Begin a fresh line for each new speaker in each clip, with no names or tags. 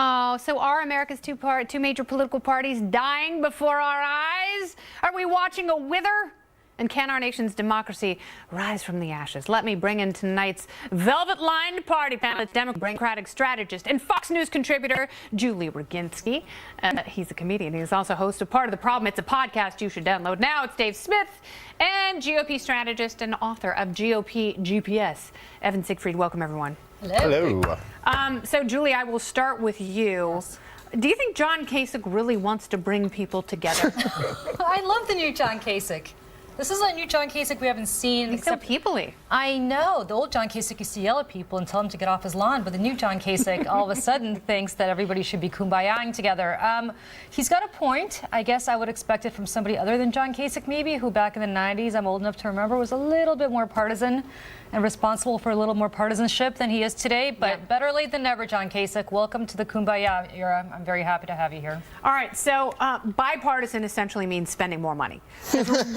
Oh, so are America's two major political parties dying before our eyes? Are we watching a wither? And can our nation's democracy rise from the ashes? Let me bring in tonight's velvet-lined party panelist, Democratic strategist, and Fox News contributor, Julie Roginski. He's a comedian. He's also host of Part of the Problem. It's a podcast you should download now. It's Dave Smith, and GOP strategist and author of GOP GPS, Evan Siegfried. Welcome, everyone.
Hello.
So, Julie, I will start with you. Yes. Do you think John Kasich really wants to bring people together?
I love the new John Kasich. This is a new John Kasich we haven't seen.
He's so peoply.
I know. The old John Kasich used to yell at people and tell them to get off his lawn, but the new John Kasich all of a sudden thinks that everybody should be kumbayaing together. He's got a point. I guess I would expect it from somebody other than John Kasich, maybe, who back in the 90s, I'm old enough to remember, was a little bit more partisan and responsible for a little more partisanship than he is today. But better late than never, John Kasich. Welcome to the kumbaya era. I'm very happy to have you here.
All right, so bipartisan essentially means spending more money.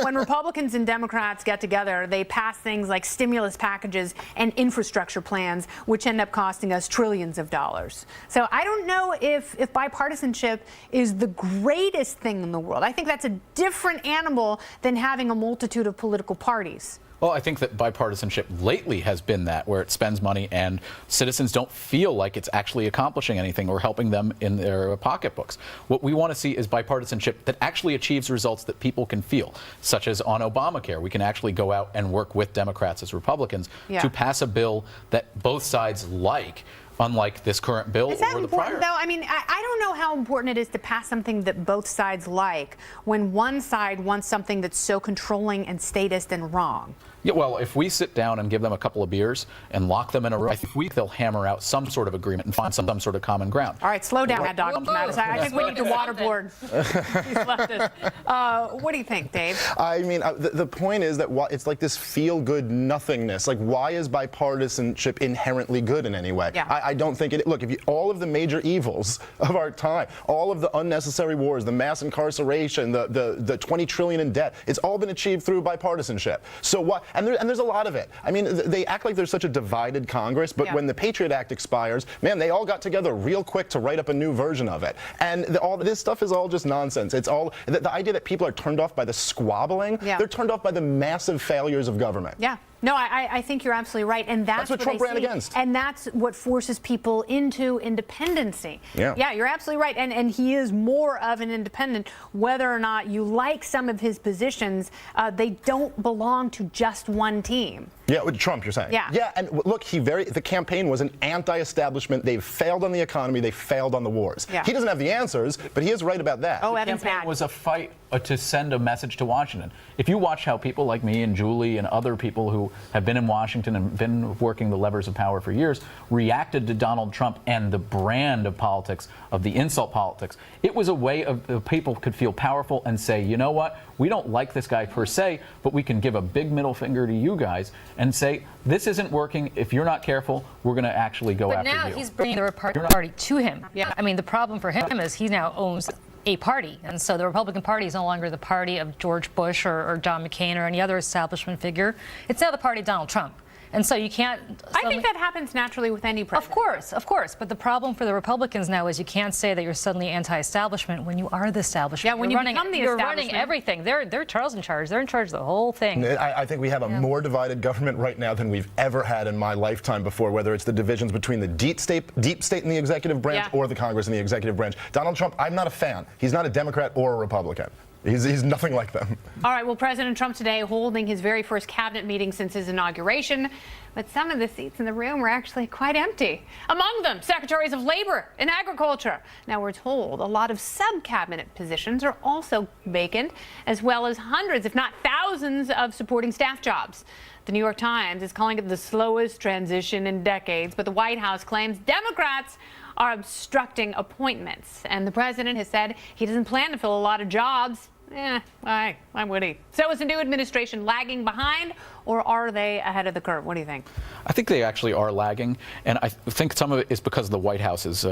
When Republicans and Democrats get together, they pass things like stimulus packages and infrastructure plans, which end up costing us trillions of dollars. So I don't know if bipartisanship is the greatest thing in the world. I think that's a different animal than having a multitude of political parties.
Well, I think that bipartisanship lately has been that, where it spends money and citizens don't feel like it's actually accomplishing anything or helping them in their pocketbooks. What we want to see is bipartisanship that actually achieves results that people can feel, such as on Obamacare. We can actually go out and work with Democrats as Republicans to pass a bill that both sides like, unlike this current bill or the prior. Is that important,
though? I mean, I don't know how important it is to pass something that both sides like when one side wants something that's so controlling and statist and wrong.
Yeah, well, if we sit down and give them a couple of beers and lock them in a room, I think they'll hammer out some sort of agreement and find some sort of common ground.
All right, slow down, Mad Dog. I think we need to waterboard these leftists. What do you think, Dave?
I mean, the point is that it's like this feel-good nothingness. Like, why is bipartisanship inherently good in any way?
Yeah.
I don't think it. Look, all of the major evils of our time, all of the unnecessary wars, the mass incarceration, the 20 trillion in debt, it's all been achieved through bipartisanship. So what? And there's a lot of it. I mean, they act like there's such a divided Congress, but when the Patriot Act expires, man, they all got together real quick to write up a new version of it. And all this stuff is all just nonsense. It's all the idea that people are turned off by the squabbling. They're turned off by the massive failures of government.
Yeah. No, I think you're absolutely right, and that's
what Trump ran against.
And that's what forces people into independency. Yeah, you're absolutely right, and he is more of an independent. Whether or not you like some of his positions, they don't belong to just one team.
Yeah, with Trump, you're saying. Yeah, and look, the campaign was an anti-establishment. They've failed on the economy. They failed on the wars. He doesn't have the answers, but he is right about that.
Oh,
the campaign was a fight to send a message to Washington. If you watch how people like me and Julie and other people who have been in Washington and been working the levers of power for years reacted to Donald Trump and the brand of politics, of the insult politics, it was a way of people could feel powerful and say, you know what, we don't like this guy per se, but we can give a big middle finger to you guys and say, this isn't working. If you're not careful, we're going to actually go after you.
But now he's bringing the Republican Party to him. Yeah. I mean, the problem for him is he now owns a party. And so the Republican Party is no longer the party of George Bush or John McCain or any other establishment figure. It's now the party of Donald Trump. And so you can't...
I think that happens naturally with any president.
Of course. But the problem for the Republicans now is you can't say that you're suddenly anti-establishment when you are the establishment.
Yeah, when
you're
become the
you're
establishment.
Running everything. They're Charles in charge. They're in charge of the whole thing.
I think we have a more divided government right now than we've ever had in my lifetime before, whether it's the divisions between the deep state in the executive branch or the Congress in the executive branch. Donald Trump, I'm not a fan. He's not a Democrat or a Republican. He's nothing like them.
All right, well, President Trump today holding his very first cabinet meeting since his inauguration, but some of the seats in the room were actually quite empty. Among them, secretaries of labor and agriculture. Now, we're told a lot of sub-cabinet positions are also vacant, as well as hundreds, if not thousands, of supporting staff jobs. The New York Times is calling it the slowest transition in decades, but the White House claims Democrats are obstructing appointments. And the president has said he doesn't plan to fill a lot of jobs Why would he? So is the new administration lagging behind, or are they ahead of the curve? What do you think?
I think they actually are lagging, and I think some of it is because the White House is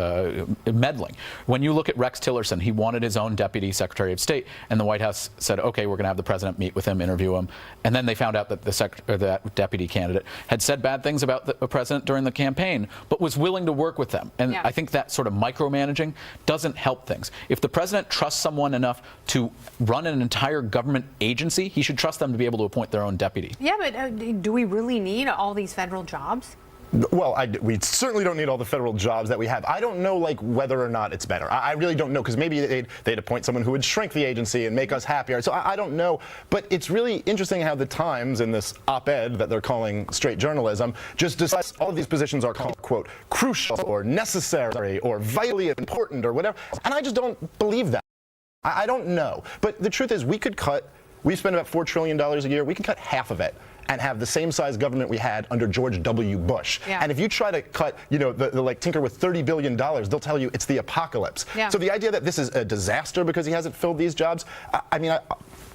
meddling. When you look at Rex Tillerson, he wanted his own deputy secretary of state, and the White House said, okay, we're going to have the president meet with him, interview him, and then they found out that that deputy candidate had said bad things about the president during the campaign, but was willing to work with them. And I think that sort of micromanaging doesn't help things. If the president trusts someone enough to run an entire government agency, he should trust them to be able to appoint their own deputy.
Yeah, but do we really need all these federal jobs?
Well, we certainly don't need all the federal jobs that we have. I don't know, like, whether or not it's better. I really don't know, because maybe they'd appoint someone who would shrink the agency and make us happier. So I don't know. But it's really interesting how the Times, in this op-ed that they're calling straight journalism, just decides all of these positions are called, quote, crucial or necessary or vitally important or whatever. And I just don't believe that. I don't know. But the truth is, we spend about $4 trillion a year. We can cut half of it and have the same size government we had under George W. Bush.
Yeah.
And if you try to cut, like tinker with $30 billion, they'll tell you it's the apocalypse.
Yeah.
So the idea that this is a disaster because he hasn't filled these jobs,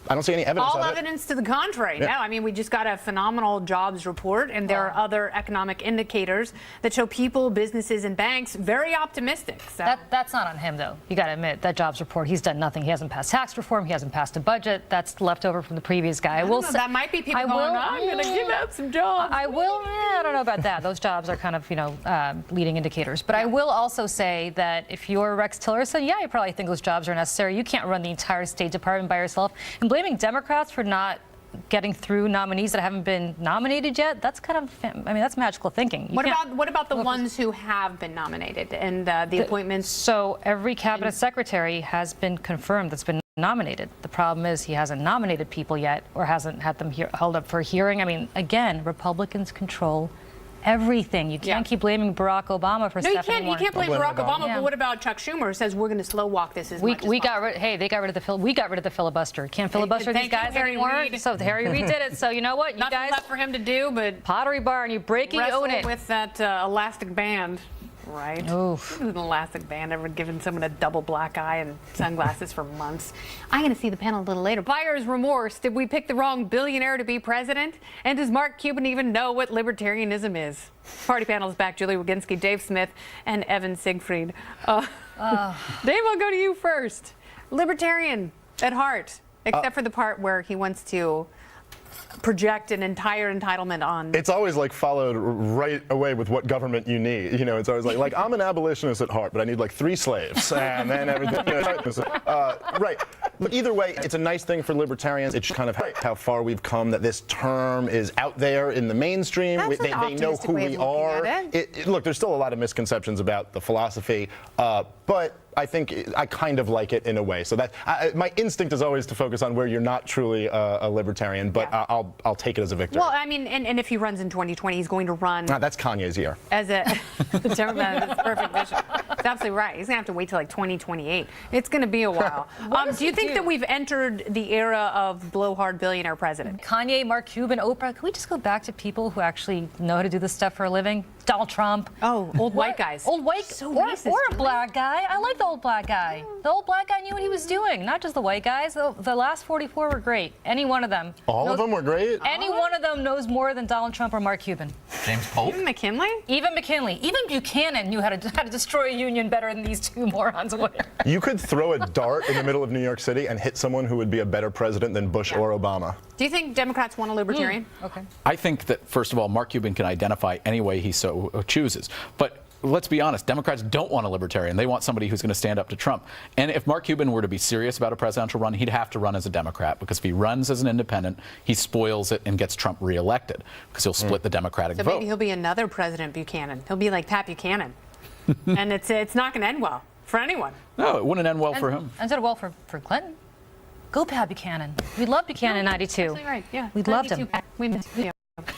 I don't see any evidence
All
of it.
evidence to the contrary.
Yeah.
No, I mean, we just got a phenomenal jobs report, and there are other economic indicators that show people, businesses, and banks very optimistic. So.
That's not on him, though. You got to admit, that jobs report, he's done nothing. He hasn't passed tax reform. He hasn't passed a budget. That's left over from the previous guy.
I will say, that might be people going, I'm going to give up some jobs.
I don't know about that. Those jobs are kind of, leading indicators. But I will also say that if you're Rex Tillerson, you probably think those jobs are necessary. You can't run the entire State Department by yourself. And blaming Democrats for not getting through nominees that haven't been nominated yet, that's kind of, that's magical thinking.
What about the ones who have been nominated and the appointments?
So every cabinet secretary has been confirmed that's been nominated. The problem is he hasn't nominated people yet, or hasn't had them held up for a hearing. Again, Republicans control everything. You can't keep blaming Barack Obama for stuff anymore.
You can't blame Barack Obama. But what about Chuck Schumer, who says we're going to slow walk this as much as possible?
They got rid of the filibuster. Can't filibuster these guys anymore. So Harry Reid did it. So you know what, you
Nothing
guys
left for him to do, but
Pottery Barn, you break it, you own it.
With that elastic band. Right.
Oof.
An elastic band ever given someone a double black eye and sunglasses for months. I'm going to see the panel a little later. Buyer's remorse. Did we pick the wrong billionaire to be president? And does Mark Cuban even know what libertarianism is? Party panel is back. Julie Waginski, Dave Smith, and Evan Siegfried. Dave, I'll go to you first. Libertarian at heart, except for the part where he wants to project an entire entitlement on.
It's always like followed right away with what government you need. It's always like I'm an abolitionist at heart, but I need like 3 slaves, and then everything. Right. But either way, it's a nice thing for libertarians. It's kind of how far we've come, that this term is out there in the mainstream. They know who we are. Look, there's still a lot of misconceptions about the philosophy, but I think I kind of like it in a way. So that my instinct is always to focus on where you're not truly a libertarian, but I'll take it as a victory.
Well, and if he runs in 2020, he's going to run.
That's Kanye's year.
As a that's perfect vision. That's absolutely right. He's going to have to wait till like 2028. It's going to be a while. Do you think that we've entered the era of blowhard billionaire president?
Kanye, Mark Cuban, Oprah. Can we just go back to people who actually know how to do this stuff for a living? Donald Trump.
Oh, old white guys.
Old white,
so
or
racist,
a black guy. I like the old black guy. The old black guy knew what he was doing, not just the white guys. The last 44 were great. Any one of them.
All of them were great?
Any one of them knows more than Donald Trump or Mark Cuban.
James Polk?
Even McKinley?
Even McKinley. Even Buchanan knew how to destroy a union better than these two morons would.
You could throw a dart in the middle of New York City and hit someone who would be a better president than Bush or Obama.
Do you think Democrats want a libertarian?
Okay.
I think that, first of all, Mark Cuban can identify any way he so chooses. But let's be honest, Democrats don't want a libertarian. They want somebody who's going to stand up to Trump. And if Mark Cuban were to be serious about a presidential run, he'd have to run as a Democrat, because if he runs as an independent, he spoils it and gets Trump reelected, because he'll split the Democratic vote.
Maybe he'll be another President Buchanan. He'll be like Pat Buchanan. And it's not going to end well for anyone.
No, it wouldn't end well for him.
Ended well for Clinton. Go Pat Buchanan. We loved Buchanan in 92.
Absolutely right, yeah.
We loved him.
We miss you.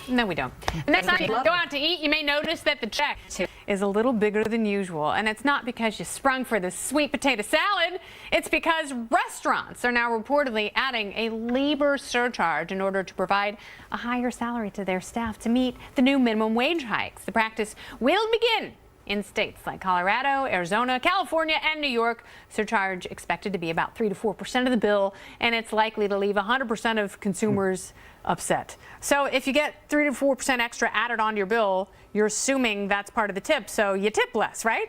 No, we don't. And next time you go out to eat, you may notice that the check is a little bigger than usual. And it's not because you sprung for the sweet potato salad. It's because restaurants are now reportedly adding a labor surcharge in order to provide a higher salary to their staff to meet the new minimum wage hikes. The practice will begin in states like Colorado, Arizona, California, and New York. Surcharge expected to be about 3 to 4% of the bill, and it's likely to leave 100% of consumers upset. So if you get 3 to 4% extra added onto your bill, you're assuming that's part of the tip, so you tip less, right?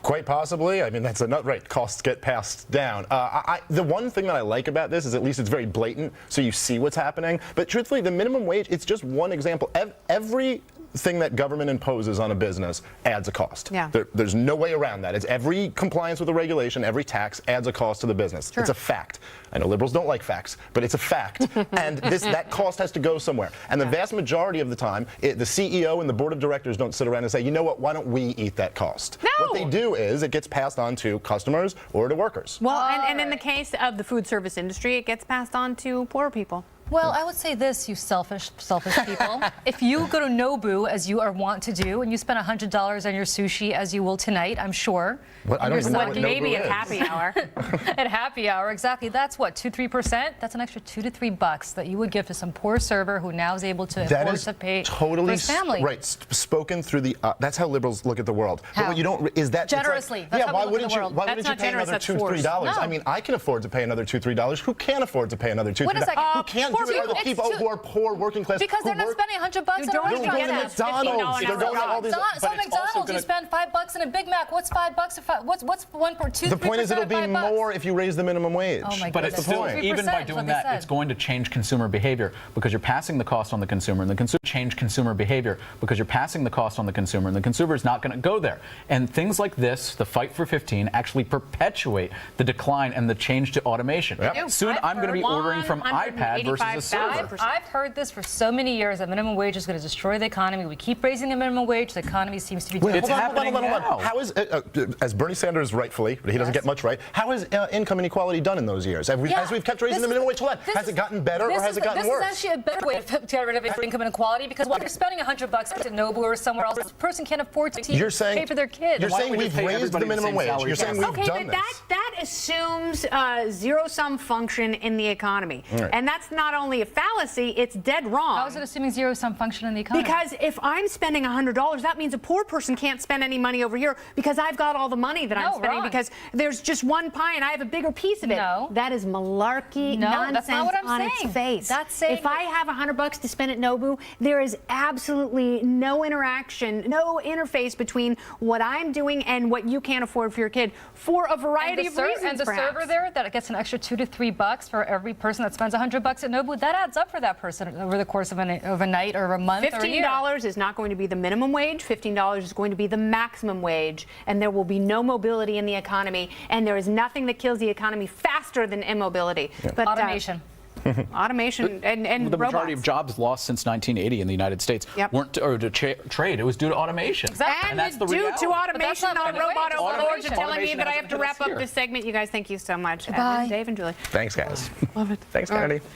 Quite possibly. I mean, that's another, right, costs get passed down. The one thing that I like about this is at least it's very blatant, so you see what's happening. But truthfully, the minimum wage, it's just one example. Everything that government imposes on a business adds a cost.
Yeah.
There's no way around that. It's every compliance with a regulation, every tax adds a cost to the business.
Sure.
It's a fact. I know liberals don't like facts, but it's a fact. And that cost has to go somewhere. And the vast majority of the time, the CEO and the board of directors don't sit around and say, you know what, why don't we eat that cost?
No.
What they do is it gets passed on to customers or to workers.
Well, and in the case of the food service industry, it gets passed on to poor people.
Well, I would say this, you selfish people. If you go to Nobu, as you are wont to do, and you spend $100 on your sushi, as you will tonight, I'm sure.
What? I don't even know what Nobu
Maybe at
is.
happy hour.
At happy hour, exactly. That's what, 2-3%? That's an extra $2 to $3 that you would give to some poor server who now is able to afford to pay
totally
for his family.
Right. Spoken through the. That's how liberals look at the world.
How?
But what you don't is that it's
Generously.
Like,
That's
yeah.
how
Why
we look at
wouldn't
the
you?
world.
Why
That's
wouldn't you
not
pay
generous,
another
that's
$2,
forced.
$3?
No.
I mean, I can afford to pay another $2, $3. Who can't afford to pay another $2,
Wait a
$3?
second.
Who can't
Poor
do it are the
people-
people who are poor, working class.
Because
who
they're not
work-
spending $100
You
on
don't
a
even
They're
get
going
a
to McDonald's.
$15
They're going to all these.
So
But it's also
McDonald's, you
gonna-
spend $5 in a Big Mac. What's $5? What's 2-3%?
The point is, it'll be
$5?
more if you raise the minimum wage.
Oh my
But it's
goodness.
still,
3%,
even by
that's
doing
what they
that,
said.
it's going to change consumer behavior because you're passing the cost on the consumer, and the consumer change consumer behavior because you're passing the cost on the consumer, and the consumer is not going to go there. And things like this, the fight for 15, actually perpetuate the decline and the change to automation.
Yep.
Soon,
I've
I'm going to be
heard
ordering from iPad versus a server.
185,000%.
I've heard this for so many years that minimum wage is going to destroy the economy. We keep raising the minimum wage. The economy seems to be doing
It's happening now.
How is, as Bernie Sanders rightfully, but he doesn't get much right, how is income inequality done in those years? As we've kept raising the minimum wage, has it gotten better or has it gotten worse?
This is actually a better way to get rid of income inequality because while you're spending $100 at Nobu or somewhere else, this person can't afford to pay for their kids.
You're
Why don't
saying
we
we've
just pay
raised the
everybody the
minimum
same
wage.
salary
You're saying we've
Okay,
done
but
this.
that assumes zero-sum function in the economy.
Right.
And that's not only a fallacy, it's dead wrong.
How is it assuming zero-sum function in the economy?
Because if I'm spending $100, that means a poor person can't spend any money over here because I've got all the money that I'm
No,
spending
wrong.
because there's just one pie and I have a bigger piece of it.
No.
That is malarkey
No,
nonsense
that's not what I'm
on
saying.
its face.
That's saying
if I have $100 to spend at Nobu, there is absolutely no interaction, no interface between what I'm doing and what you can't afford for your kid for a variety of reasons.
And the
perhaps.
server there that gets an extra $2 to $3 for every person that spends $100 at Nobu, that adds up for that person over the course of a night or a month or a year.
$15 is not going to be the minimum wage. $15 is going to be the maximum wage, and there will be no mobility in the economy. And there is nothing that kills the economy faster than immobility. But
Automation.
automation and
The
robots.
majority of jobs lost since 1980 in the United States
Yep.
weren't to trade. It was due to automation.
Exactly.
And
that's the
due
reality.
to automation,
But that's
our
not
robot
minimum wage.
overlords are telling me
Automation
that I
hasn't
have to
hit us
wrap up
here.
this segment. You guys, thank you so much.
Goodbye.
Dave and Julie.
Thanks, guys.
Love it.
Thanks,
All right.
Kennedy.